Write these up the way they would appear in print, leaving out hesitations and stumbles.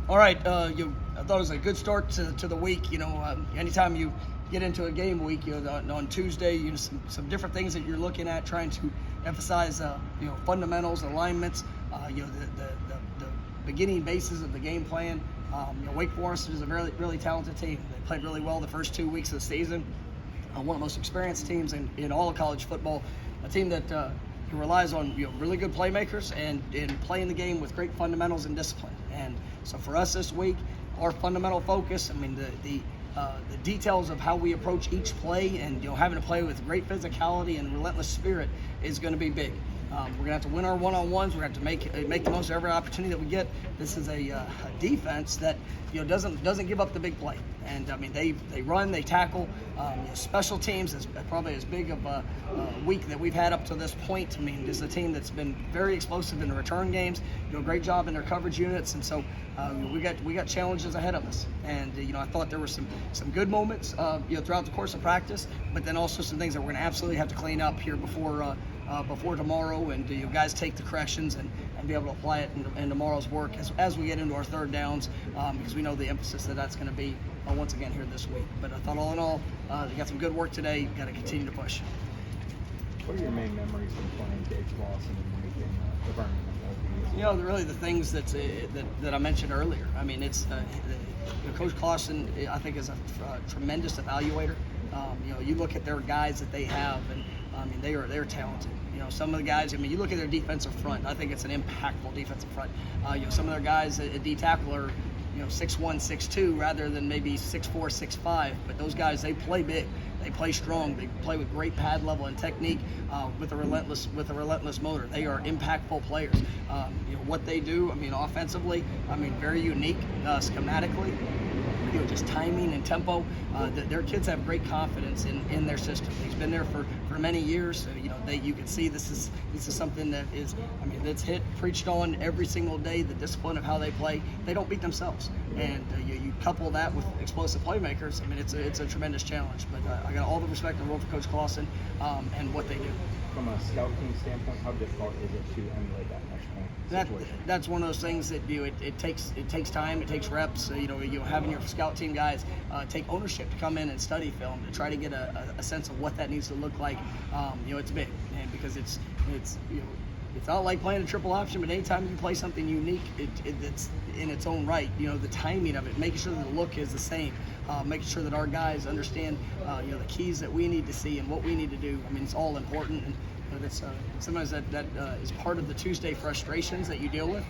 All right, I thought it was a good start to the week. Anytime you get into a game week, on Tuesday, some different things that you're looking at, trying to emphasize, fundamentals, alignments, the beginning bases of the game plan. Wake Forest is a really, really talented team. They played really well the first 2 weeks of the season. One of the most experienced teams in all of college football. A team that who relies on really good playmakers and playing the game with great fundamentals and discipline. And so for us this week, our fundamental focus, the details of how we approach each play and having to play with great physicality and relentless spirit is going to be big. We're gonna have to win our one-on-ones. We're gonna have to make the most of every opportunity that we get. This is a defense that doesn't give up the big play, and they run, they tackle. Special teams is probably as big of a week that we've had up to this point. This is a team that's been very explosive in the return games. Do a great job in their coverage units, and so we got challenges ahead of us. And I thought there were some good moments throughout the course of practice, but then also some things that we're gonna absolutely have to clean up here before tomorrow, and guys take the corrections and be able to apply it in tomorrow's work as we get into our third downs, because we know the emphasis that's going to be once again here this week. But I thought all in all, they got some good work today. Got to continue to push. What are your main memories from playing Dave Lawson and making the Vernon? Really the things that I mentioned earlier. It's Coach Clausen, I think, is a tremendous evaluator. You look at their guys that they have, and they're talented. Some of the guys, you look at their defensive front, I think it's an impactful defensive front. Some of their guys at D tackle are 6'1", 6'2", rather than maybe 6'4", 6'5", but those guys, they play big, they play strong, they play with great pad level and technique, with a relentless motor. They are impactful players. What they do, offensively, very unique, schematically. Just timing and tempo. Their kids have great confidence in their system. He's been there for many years. So, you can see this is something that is, that's preached on every single day. The discipline of how they play. They don't beat themselves, and you couple that with explosive playmakers. It's a tremendous challenge. But I got all the respect in the world for Coach Clausen and what they do. From a scout team standpoint, how difficult is it to emulate that next point situation? That's one of those things that it takes time, it takes reps. Having your scout team guys take ownership to come in and study film to try to get a sense of what that needs to look like. It's big, and because it's not like playing a triple option, but anytime you play something unique, it's in its own right. The timing of it, making sure that the look is the same, making sure that our guys understand the keys that we need to see and what we need to do. it's all important, and that's sometimes that is part of the Tuesday frustrations that you deal with.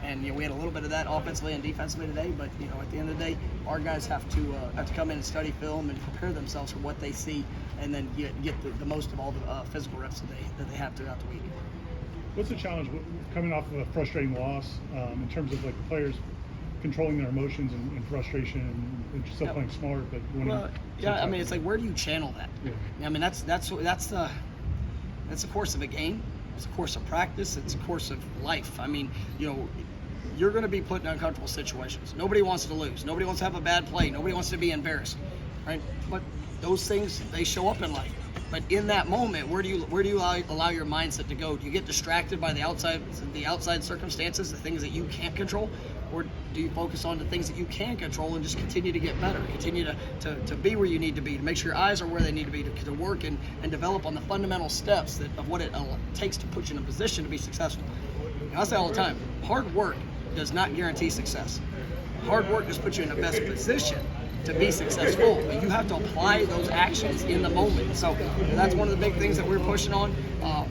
And we had a little bit of that offensively and defensively today, but at the end of the day, our guys have to come in and study film and prepare themselves for what they see, and then get the most of all the physical reps that they have throughout the week. What's the challenge coming off of a frustrating loss, in terms of the players controlling their emotions and frustration and still playing smart, but it's like, where do you channel that? Yeah. That's the course of a game. It's a course of practice. It's a course of life. You're going to be put in uncomfortable situations. Nobody wants to lose. Nobody wants to have a bad play. Nobody wants to be embarrassed, right? But those things, they show up in life. But in that moment, where do you allow your mindset to go? Do you get distracted by the outside circumstances, the things that you can't control, or do you focus on the things that you can control and just continue to get better, continue to be where you need to be, to make sure your eyes are where they need to be, to work and develop on the fundamental steps of what it takes to put you in a position to be successful? I say all the time, hard work does not guarantee success. Hard work just puts you in the best position to be successful, but you have to apply those actions in the moment. So that's one of the big things that we're pushing on.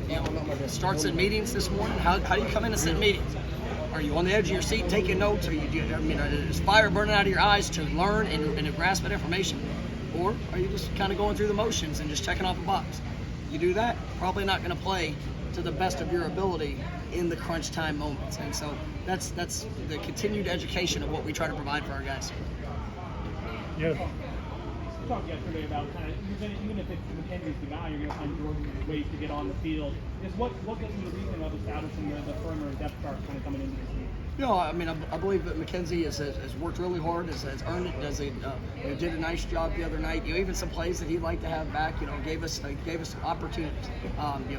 It starts in meetings this morning. How do you come in and sit in meetings? Are you on the edge of your seat taking notes? Is fire burning out of your eyes to learn and to grasp that information? Or are you just kind of going through the motions and just checking off a box? You do that, probably not going to play to the best of your ability in the crunch time moments. And so that's the continued education of what we try to provide for our guys. Yeah. You talked yesterday about kind of, even if it's McKenzie's the guy, you're going to find Jordan's ways to get on the field. Just what gets you the reason of establishing the firmer depth chart kind of coming into this week? I mean, I believe that McKenzie has worked really hard, has earned it, did a nice job the other night. Even some plays that he'd like to have back, gave us opportunities.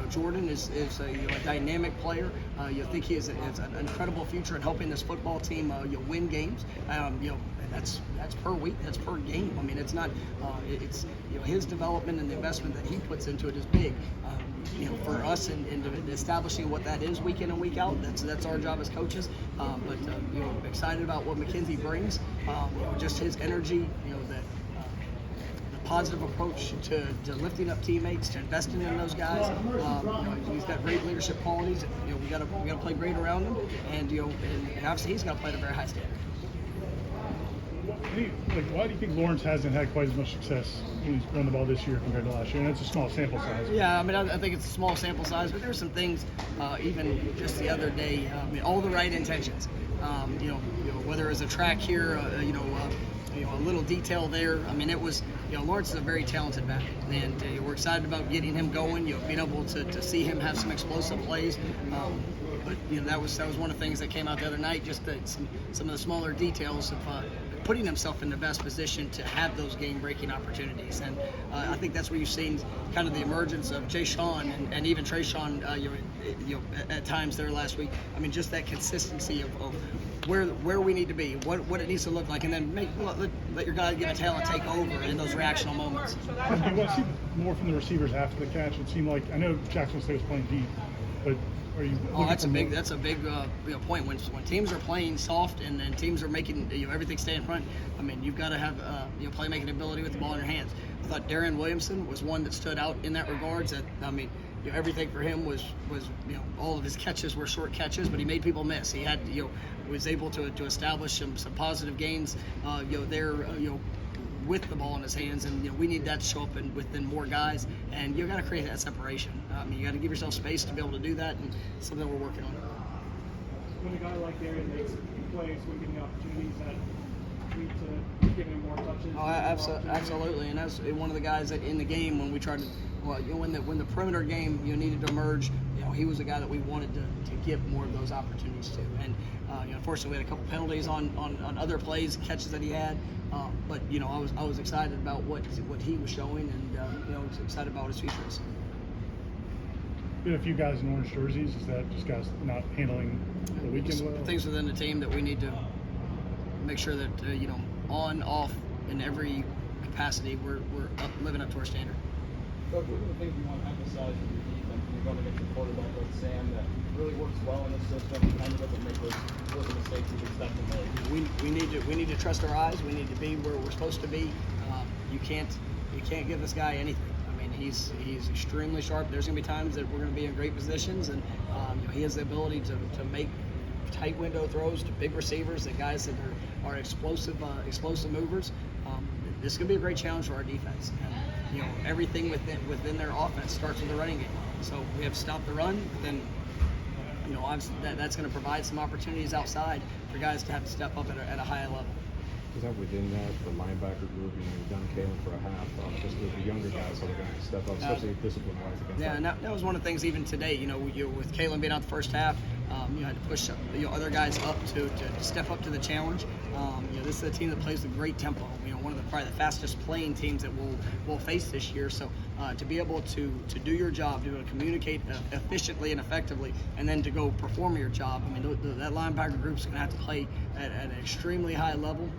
Jordan is a dynamic player. You think he has an incredible future in helping this football team win games. That's per week, that's per game. I mean, it's not, it's his development and the investment that he puts into it is big. For us and establishing what that is week in and week out, that's our job as coaches. But excited about what McKenzie brings. Just his energy, the positive approach to lifting up teammates, to investing in those guys. He's got great leadership qualities. We got to play great around him, and and obviously he's got to play at a very high standard. Why do you think Lawrence hasn't had quite as much success when he's run the ball this year compared to last year? And it's a small sample size. Yeah, I mean, I think it's a small sample size, but there's some things, even just the other day, all the right intentions. Whether it's a track here, a little detail there. I mean, it was, Lawrence is a very talented back, and we're excited about getting him going. Being able to see him have some explosive plays. But that was one of the things that came out the other night. Just some of the smaller details of putting himself in the best position to have those game-breaking opportunities, and I think that's where you've seen kind of the emergence of Jay Sean and even Trayshawn, at times there last week. I mean, just that consistency of where we need to be, what it needs to look like, and then let your guy get a tail and take over in those reactional moments. And do you want to see more from the receivers after the catch? It seemed like, I know Jackson State was playing deep, but that's a big point when teams are playing soft and teams are making everything stay in front. I mean, you've got to have playmaking ability with the ball in your hands. I thought Darren Williamson was one that stood out in that regards. Everything for him was all of his catches were short catches, but he made people miss. He had was able to establish some positive gains with the ball in his hands, and we need that to show up within more guys, and you got to create that separation. You got to give yourself space to be able to do that, and it's something we're working on. When a guy like Darren makes plays, when giving opportunities, that lead to giving him more touches. Oh, absolutely, and that's one of the guys that in the game when we tried to, when the perimeter game needed to emerge, he was a guy that we wanted to give more of those opportunities to, and unfortunately we had a couple penalties on other plays, catches that he had. But I was excited about what he was showing, and I was excited about what his future is. Been a few guys in orange jerseys. Is that just guys not handling the weekend well? Things within the team that we need to make sure that on, off, in every capacity, we're living up to our standard. Coach, what are the things you want to emphasize with your defense when you're going against a quarterback like Sam that really works well in this system and kind of doesn't make those mistakes you expect to make? We need to trust our eyes. We need to be where we're supposed to be. You can't give this guy anything. I mean, he's extremely sharp. There's going to be times that we're going to be in great positions, and he has the ability to make tight window throws to big receivers, and guys that are explosive movers. This is going to be a great challenge for our defense. And, everything within their offense starts with the running game. So we have to stop the run, but then obviously that's going to provide some opportunities outside for guys to have to step up at a high level. Is that within that, the linebacker group, you've done Kalen for a half, just the younger guys that are going to step up, especially discipline-wise against and that was one of the things even today, with Kalen being out the first half, you had to push other guys up to step up to the challenge. This is a team that plays with great tempo, one of probably the fastest playing teams that we'll face this year. So to be able to do your job, to be able to communicate efficiently and effectively, and then to go perform your job, that linebacker group's going to have to play at an extremely high level.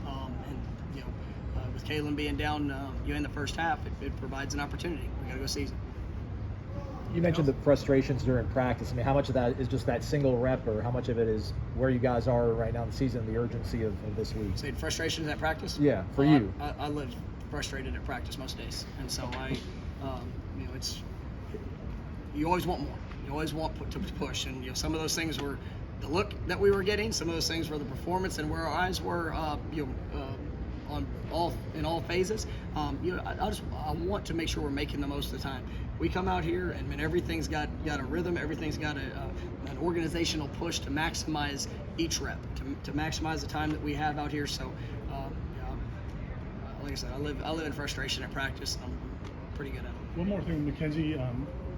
With Kalen being down in the first half, it provides an opportunity. We got to go seize it. You mentioned the frustrations during practice. I mean, how much of that is just that single rep, or how much of it is where you guys are right now in the season, the urgency of this week? Say frustrations at practice? Yeah, for you. I live frustrated at practice most days, and so it's you always want more. You always want to push, and some of those things were the look that we were getting. Some of those things were the performance, and where our eyes were, in all phases. I want to make sure we're making the most of the time. We come out here and everything's got a rhythm, everything's got an organizational push to maximize each rep, to maximize the time that we have out here. So, like I said, I live in frustration at practice. I'm pretty good at it. One more thing, McKenzie.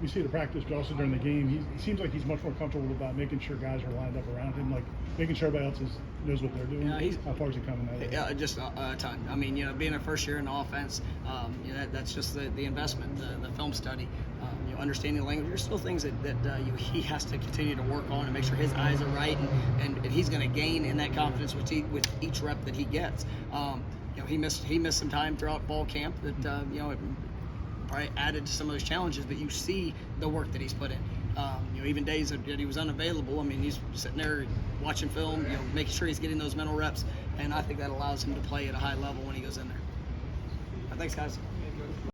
we see it at practice, but also during the game, it seems like he's much more comfortable about making sure guys are lined up around him, like making sure everybody else knows what they're doing. Yeah, How far is he coming that way? Yeah, just a ton. I mean, being a first year in the offense, that's just the investment, the film study, understanding the language. There's still things that he has to continue to work on and make sure his eyes are right, and he's going to gain in that confidence with each rep that he gets. He missed some time throughout fall camp that it probably added to some of those challenges, but you see the work that he's put in. Even days that he was unavailable, I mean, he's sitting there watching film, making sure he's getting those mental reps, and I think that allows him to play at a high level when he goes in there. Thanks, guys.